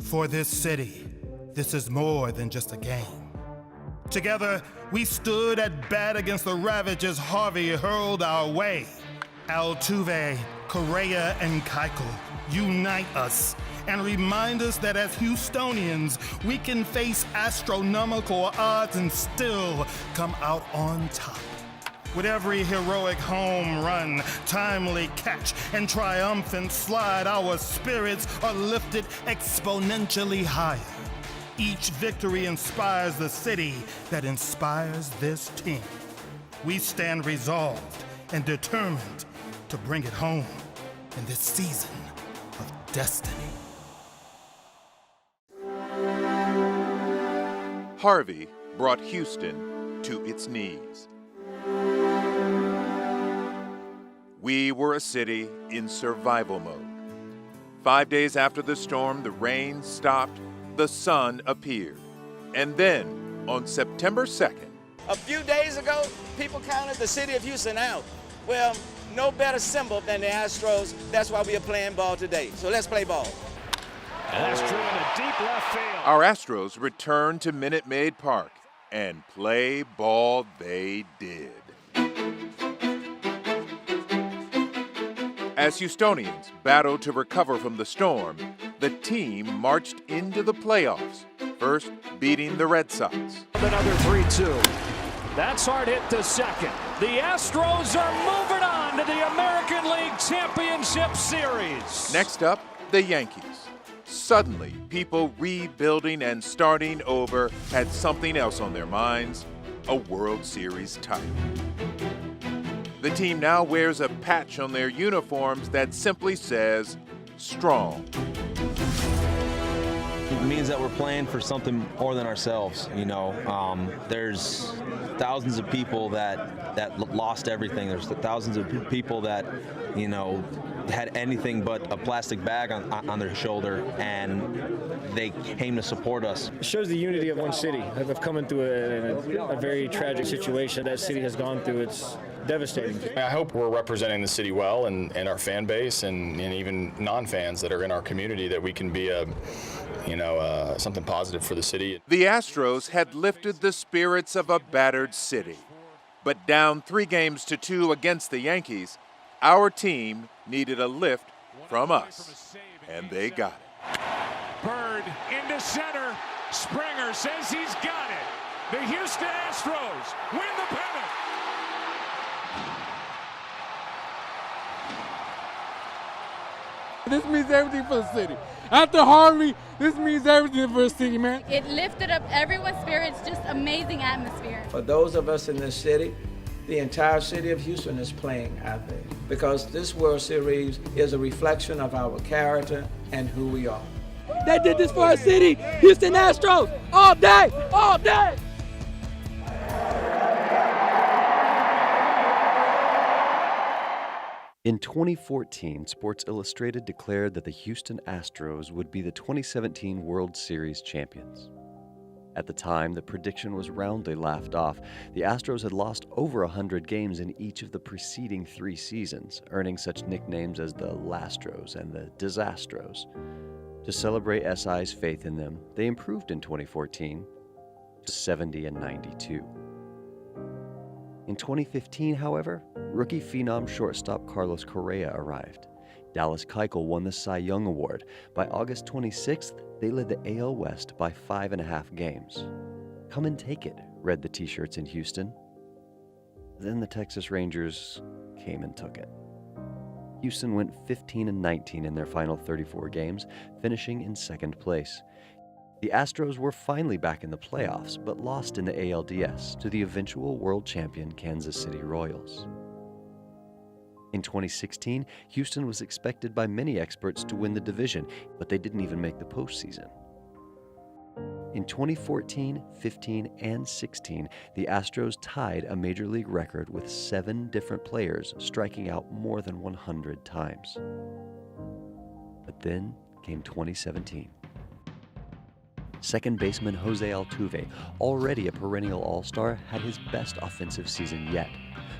For this city, this is more than just a game. Together, we stood at bat against the ravages Harvey hurled our way. Altuve, Correa, and Keuchel unite us and remind us that as Houstonians, we can face astronomical odds and still come out on top. With every heroic home run, timely catch, and triumphant slide, our spirits are lifted exponentially higher. Each victory inspires the city that inspires this team. We stand resolved and determined to bring it home in this season of destiny. Harvey brought Houston to its knees. We were a city in survival mode. 5 days after the storm, the rain stopped, the sun appeared. And then, on September 2nd, a few days ago, people counted the city of Houston out. Well, no better symbol than the Astros. That's why we are playing ball today. So let's play ball. And that's driven to deep left field. Our Astros returned to Minute Maid Park, and play ball they did. As Houstonians battled to recover from the storm, the team marched into the playoffs, first beating the Red Sox. Another 3-2. That's hard hit to second. The Astros are moving on to the American League Championship Series. Next up, the Yankees. Suddenly, people rebuilding and starting over had something else on their minds, a World Series title. The team now wears a patch on their uniforms that simply says, strong. It means that we're playing for something more than ourselves. There's thousands of people that lost everything. There's thousands of people that, had anything but a plastic bag on their shoulder, and they came to support us. It shows the unity of one city. Of coming through a very tragic situation that city has gone through. It's devastating. I hope we're representing the city well and our fan base and even non-fans that are in our community, that we can be something positive for the city. The Astros had lifted the spirits of a battered city. But down 3-2 against the Yankees, our team needed a lift from us, and they got it. Bird into center. Springer says he's got it. The Houston Astros win the pennant. This means everything for the city. After Harvey, this means everything for the city, man. It lifted up everyone's spirits, just amazing atmosphere. For those of us in this city, the entire city of Houston is playing out there, because this World Series is a reflection of our character and who we are. They did this for our city, Houston Astros, all day, all day. In 2014, Sports Illustrated declared that the Houston Astros would be the 2017 World Series champions. At the time, the prediction was roundly laughed off. The Astros had lost over 100 games in each of the preceding 3 seasons, earning such nicknames as the Lastros and the Disastros. To celebrate SI's faith in them, they improved in 2014 to 70-92. In 2015, however, rookie phenom shortstop Carlos Correa arrived. Dallas Keuchel won the Cy Young Award. By August 26th, they led the AL West by 5.5 games. Come and take it, read the t-shirts in Houston. Then the Texas Rangers came and took it. Houston went 15-19 in their final 34 games, finishing in second place. The Astros were finally back in the playoffs, but lost in the ALDS to the eventual world champion Kansas City Royals. In 2016, Houston was expected by many experts to win the division, but they didn't even make the postseason. In 2014, 15, and 16, the Astros tied a major league record with 7 different players striking out more than 100 times. But then came 2017. Second baseman Jose Altuve, already a perennial all-star, had his best offensive season yet.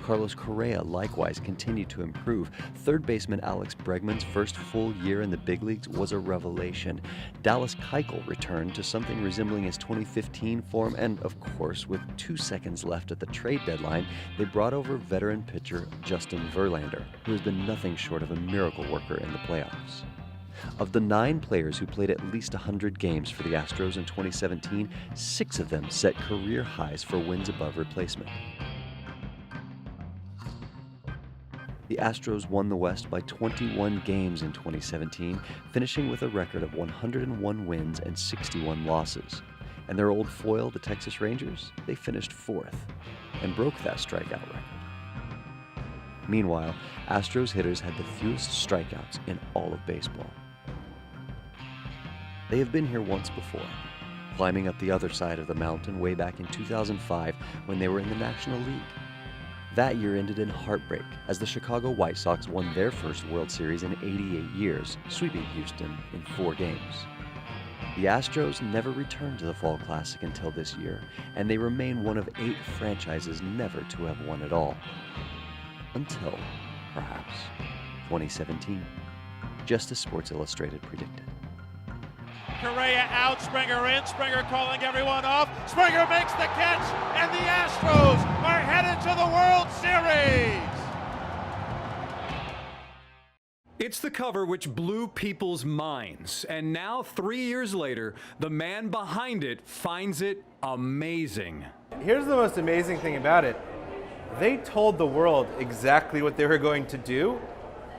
Carlos Correa likewise continued to improve. Third baseman Alex Bregman's first full year in the big leagues was a revelation. Dallas Keuchel returned to something resembling his 2015 form, and of course, with 2 seconds left at the trade deadline, they brought over veteran pitcher Justin Verlander, who has been nothing short of a miracle worker in the playoffs. Of the 9 players who played at least 100 games for the Astros in 2017, 6 of them set career highs for wins above replacement. The Astros won the West by 21 games in 2017, finishing with a record of 101 wins and 61 losses. And their old foil, the Texas Rangers, they finished 4th and broke that strikeout record. Meanwhile, Astros hitters had the fewest strikeouts in all of baseball. They have been here once before, climbing up the other side of the mountain way back in 2005 when they were in the National League. That year ended in heartbreak as the Chicago White Sox won their first World Series in 88 years, sweeping Houston in 4 games. The Astros never returned to the Fall Classic until this year, and they remain one of 8 franchises never to have won at all. Until, perhaps, 2017, just as Sports Illustrated predicted. Correa out, Springer in, Springer calling everyone off. Springer makes the catch, and the Astros are headed to the World Series. It's the cover which blew people's minds, and now 3 years later, the man behind it finds it amazing. Here's the most amazing thing about it. They told the world exactly what they were going to do,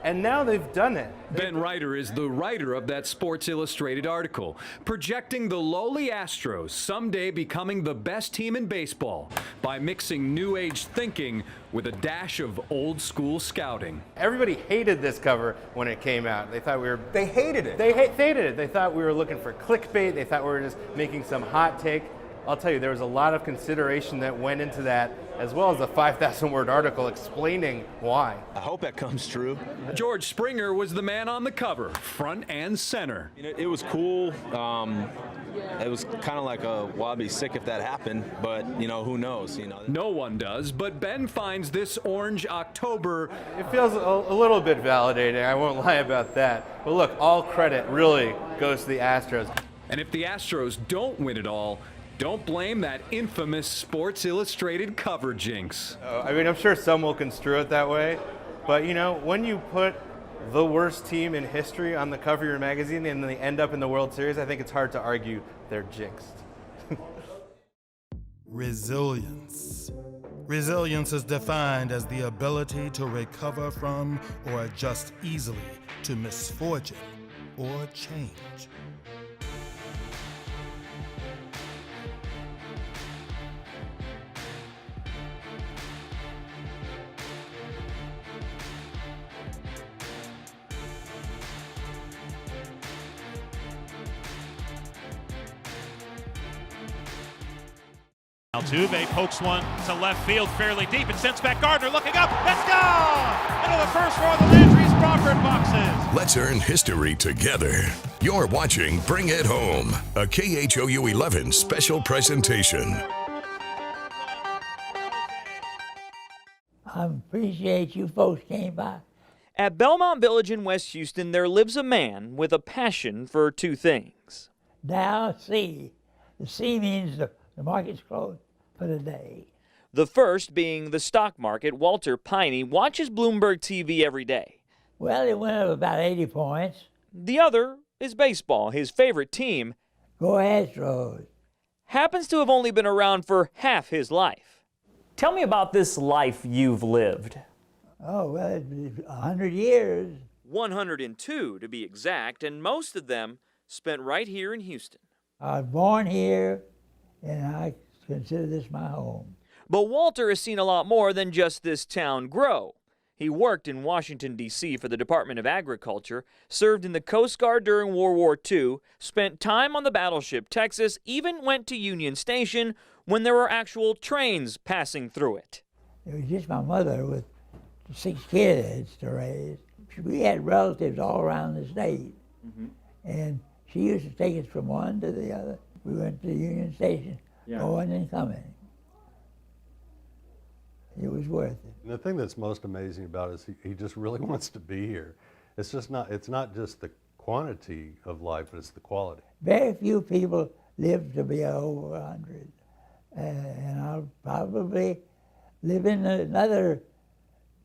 and now they've done it. Ben Reiter is the writer of that Sports Illustrated article, projecting the lowly Astros someday becoming the best team in baseball by mixing new age thinking with a dash of old school scouting. Everybody hated this cover when it came out. They thought we were... They hated it. They hated it. They thought we were looking for clickbait. They thought we were just making some hot take. I'll tell you, there was a lot of consideration that went into that, as well as a 5,000-word article explaining why. I hope that comes true. George Springer was the man on the cover, front and center. It was cool. It was kind of like well, I'd be sick if that happened, but who knows? No one does, but Ben finds this orange October. It feels a little bit validating, I won't lie about that. But look, all credit really goes to the Astros. And if the Astros don't win it all, don't blame that infamous Sports Illustrated cover jinx. I mean, I'm sure some will construe it that way, but when you put the worst team in history on the cover of your magazine and then they end up in the World Series, I think it's hard to argue they're jinxed. Resilience. Resilience is defined as the ability to recover from or adjust easily to misfortune or change. Altuve pokes one to left field fairly deep and sends back Gardner looking up. It's gone! Into the first row of the Landry's Crawford boxes. Let's earn history together. You're watching Bring It Home, a KHOU 11 special presentation. I appreciate you folks came by. At Belmont Village in West Houston, there lives a man with a passion for 2 things. Now see, the C means the market's closed for the day. The first being the stock market. Walter Piney watches Bloomberg TV every day. Well, it went up about 80 points. The other is baseball, his favorite team. Go Astros. Happens to have only been around for half his life. Tell me about this life you've lived. Oh, well, it's 100 years. 102 to be exact, and most of them spent right here in Houston. I was born here, and I consider this my home. But Walter has seen a lot more than just this town grow. He worked in Washington, D.C. for the Department of Agriculture, served in the Coast Guard during World War II, spent time on the battleship Texas, even went to Union Station when there were actual trains passing through it. It was just my mother with 6 kids to raise. We had relatives all around the state, and she used to take us from one to the other. We went to Union Station, going and coming. It was worth it. And the thing that's most amazing about it is he just really wants to be here. It's not just the quantity of life, but it's the quality. Very few people live to be over 100. And I'll probably live in another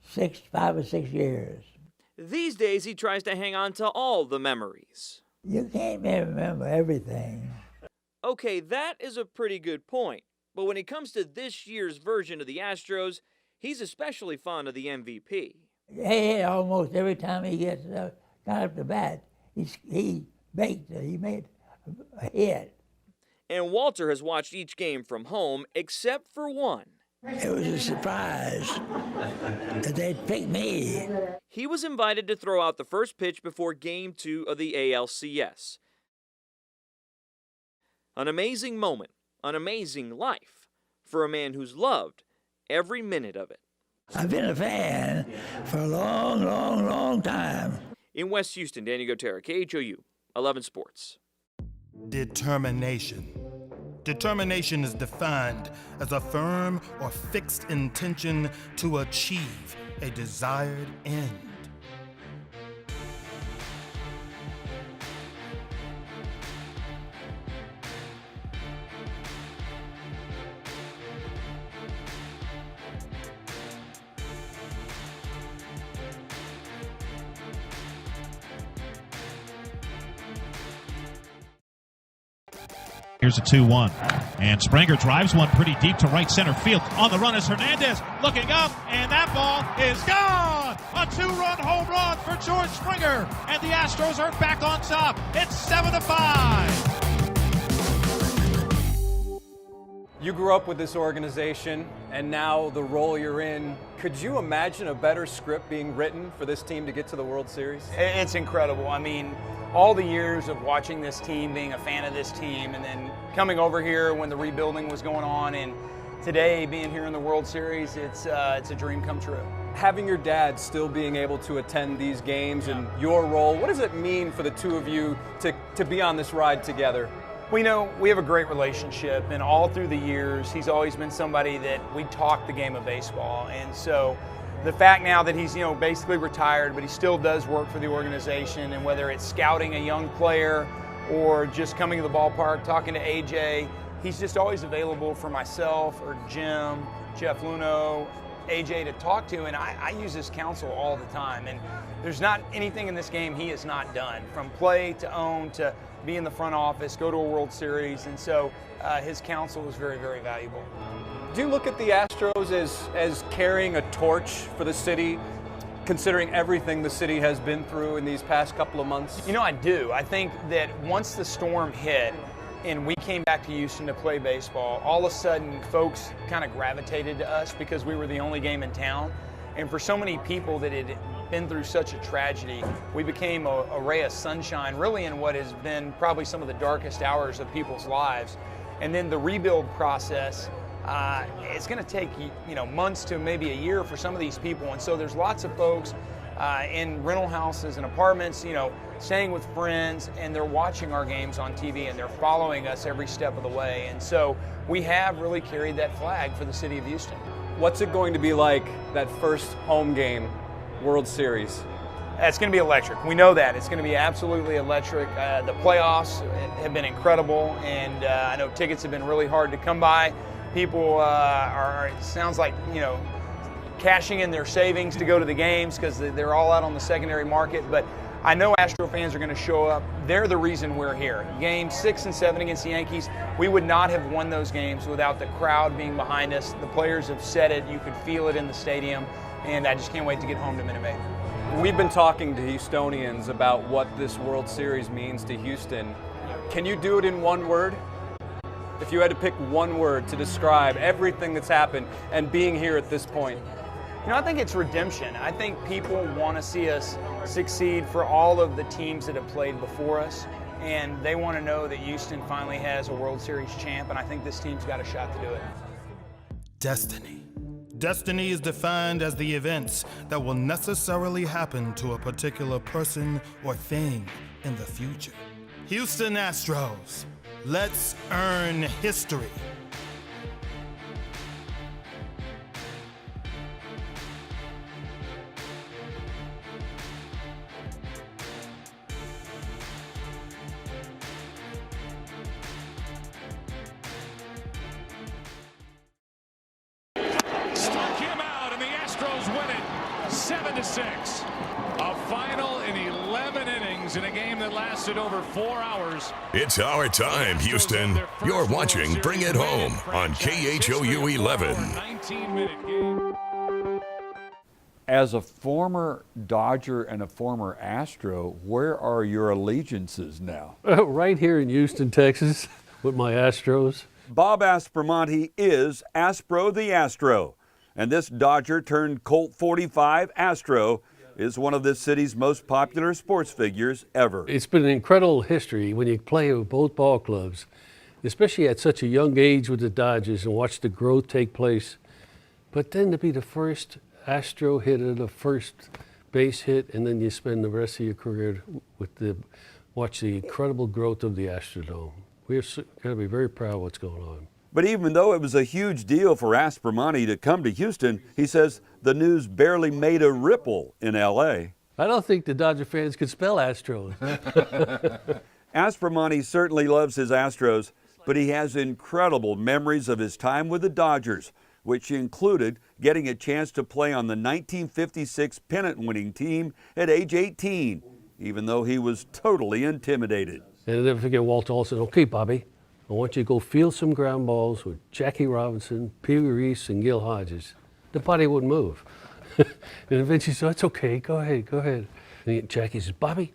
5 or 6 years. These days, he tries to hang on to all the memories. You can't remember everything. Okay, that is a pretty good point. But when it comes to this year's version of the Astros, he's especially fond of the MVP. Hey, almost every time he gets got up to bat, he baked it. He made a hit. And Walter has watched each game from home except for one. It was a surprise that they'd picked me. He was invited to throw out the first pitch before Game 2 of the ALCS. An amazing moment, an amazing life for a man who's loved every minute of it. I've been a fan for a long, long, long time. In West Houston, Danny Gotera, KHOU, 11 Sports. Determination. Determination is defined as a firm or fixed intention to achieve a desired end. Here's a 2-1. And Springer drives one pretty deep to right center field. On the run is Hernandez looking up, and that ball is gone! A 2-run home run for George Springer, and the Astros are back on top. It's 7-5. You grew up with this organization, and now the role you're in. Could you imagine a better script being written for this team to get to the World Series? It's incredible. I mean, all the years of watching this team, being a fan of this team, and then coming over here when the rebuilding was going on, and today being here in the World Series, it's a dream come true. Having your dad still being able to attend these games and your role, what does it mean for the two of you to be on this ride together? We know we have a great relationship, and all through the years, he's always been somebody that we talk the game of baseball. And so the fact now that he's, basically retired, but he still does work for the organization, and whether it's scouting a young player or just coming to the ballpark, talking to AJ, he's just always available for myself or Jim, Jeff Luno, AJ to talk to, and I use his counsel all the time. And there's not anything in this game he has not done, from play to own to be in the front office, go to a World Series, and so his counsel is very, very valuable. Do you look at the Astros as carrying a torch for the city, considering everything the city has been through in these past couple of months? I do. I think that once the storm hit and we came back to Houston to play baseball, all of a sudden folks kind of gravitated to us because we were the only game in town. And for so many people that had been through such a tragedy, we became a ray of sunshine, really in what has been probably some of the darkest hours of people's lives. And then the rebuild process, it's going to take months to maybe a year for some of these people. And so there's lots of folks in rental houses and apartments, staying with friends, and they're watching our games on TV and they're following us every step of the way. And so we have really carried that flag for the city of Houston. What's it going to be like, that first home game, World Series? It's going to be electric. We know that. It's going to be absolutely electric. The playoffs have been incredible, and I know tickets have been really hard to come by. People it sounds like, cashing in their savings to go to the games because they're all out on the secondary market. But I know Astro fans are going to show up. They're the reason we're here. Games 6 and 7 against the Yankees, we would not have won those games without the crowd being behind us. The players have said it. You could feel it in the stadium, and I just can't wait to get home to Minute Maid. We've been talking to Houstonians about what this World Series means to Houston. Can you do it in one word? If you had to pick one word to describe everything that's happened and being here at this point. I think it's redemption. I think people want to see us succeed for all of the teams that have played before us, and they want to know that Houston finally has a World Series champ, and I think this team's got a shot to do it. Destiny. Destiny is defined as the events that will necessarily happen to a particular person or thing in the future. Houston Astros, Let's earn history. Struck him out, and the Astros win it 7-6. A final in 11 innings in a game that lasted over 4 hours. It's our time, Houston. You're watching Bring It Home on KHOU 11. 19-minute game. As a former Dodger and a former Astro, where are your allegiances now? Right here in Houston, Texas, with my Astros. Bob Aspromonte is Aspro the Astro, and this Dodger turned Colt 45 Astro is one of this city's most popular sports figures ever. It's been an incredible history when you play with both ball clubs, especially at such a young age with the Dodgers, and watch the growth take place. But then to be the first Astro hitter, the first base hit, and then you spend the rest of your career watch the incredible growth of the Astrodome. We're going to be very proud of what's going on. But even though it was a huge deal for Aspromonte to come to Houston, he says the news barely made a ripple in L.A. I don't think the Dodger fans could spell Astros. Aspromonte certainly loves his Astros, but he has incredible memories of his time with the Dodgers, which included getting a chance to play on the 1956 pennant winning team at age 18, even though he was totally intimidated. And I'll never forget Walter Olson. Okay, Bobby, I want you to go field some ground balls with Jackie Robinson, Pee Wee Reese, and Gil Hodges. The body wouldn't move. And eventually he said, it's okay, go ahead. And Jackie says, Bobby,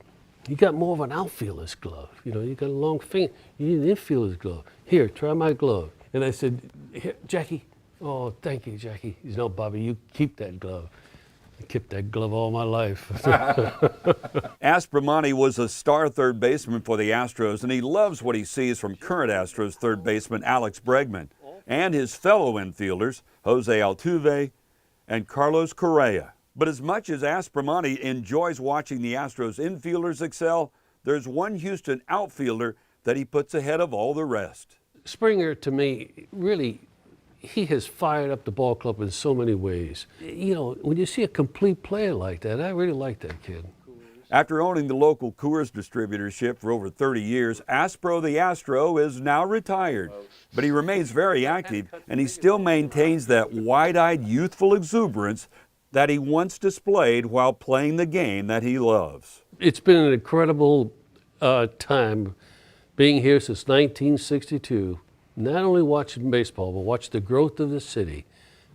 you got more of an outfielder's glove. You know, you got a long finger. You need an infielder's glove. Here, try my glove. And I said, here, Jackie, oh, thank you, Jackie. He said, no, Bobby, you keep that glove. I kept that glove all my life. Aspromonte was a star third baseman for the Astros, and he loves what he sees from current Astros third baseman Alex Bregman and his fellow infielders, Jose Altuve and Carlos Correa. But as much as Aspromonte enjoys watching the Astros infielders excel, there's one Houston outfielder that he puts ahead of all the rest. Springer, to me, really, he has fired up the ball club in so many ways. You know, when you see a complete player like that, I really like that kid. After owning the local Coors distributorship for over 30 years, Aspro the Astro is now retired. But he remains very active, and he still maintains that wide-eyed youthful exuberance that he once displayed while playing the game that he loves. It's been an incredible time being here since 1962. Not only watching baseball, but watch the growth of the city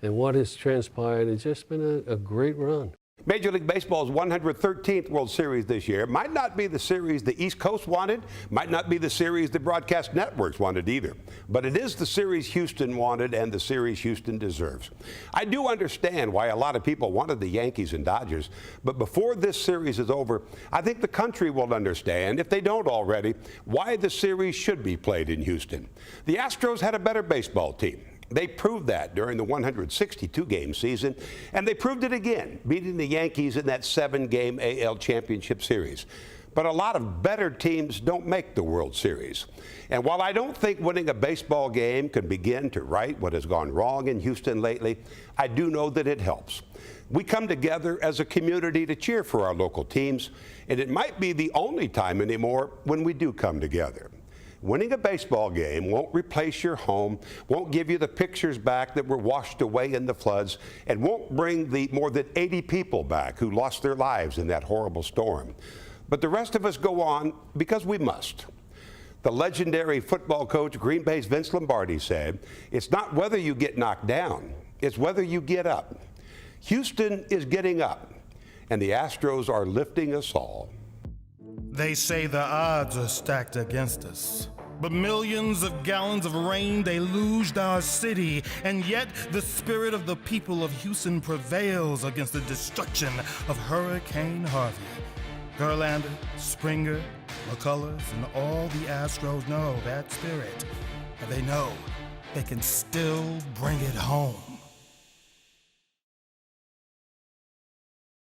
and what has transpired. It's just been a great run. Major League Baseball's 113th World Series this year might not be the series the East Coast wanted, might not be the series the broadcast networks wanted either, but it is the series Houston wanted and the series Houston deserves. I do understand why a lot of people wanted the Yankees and Dodgers, but before this series is over, I think the country will understand, if they don't already, why the series should be played in Houston. The Astros had a better baseball team. They proved that during the 162-game season, and they proved it again, beating the Yankees in that 7-game AL Championship Series. But a lot of better teams don't make the World Series. And while I don't think winning a baseball game can begin to right what has gone wrong in Houston lately, I do know that it helps. We come together as a community to cheer for our local teams, and it might be the only time anymore when we do come together. Winning a baseball game won't replace your home, won't give you the pictures back that were washed away in the floods, and won't bring the more than 80 people back who lost their lives in that horrible storm. But the rest of us go on because we must. The legendary football coach, Green Bay's Vince Lombardi, said, "It's not whether you get knocked down, it's whether you get up." Houston is getting up, and the Astros are lifting us all. They say the odds are stacked against us. But millions of gallons of rain deluged our city, and yet the spirit of the people of Houston prevails against the destruction of Hurricane Harvey. Verlander, Springer, McCullers, and all the Astros know that spirit, and they know they can still bring it home.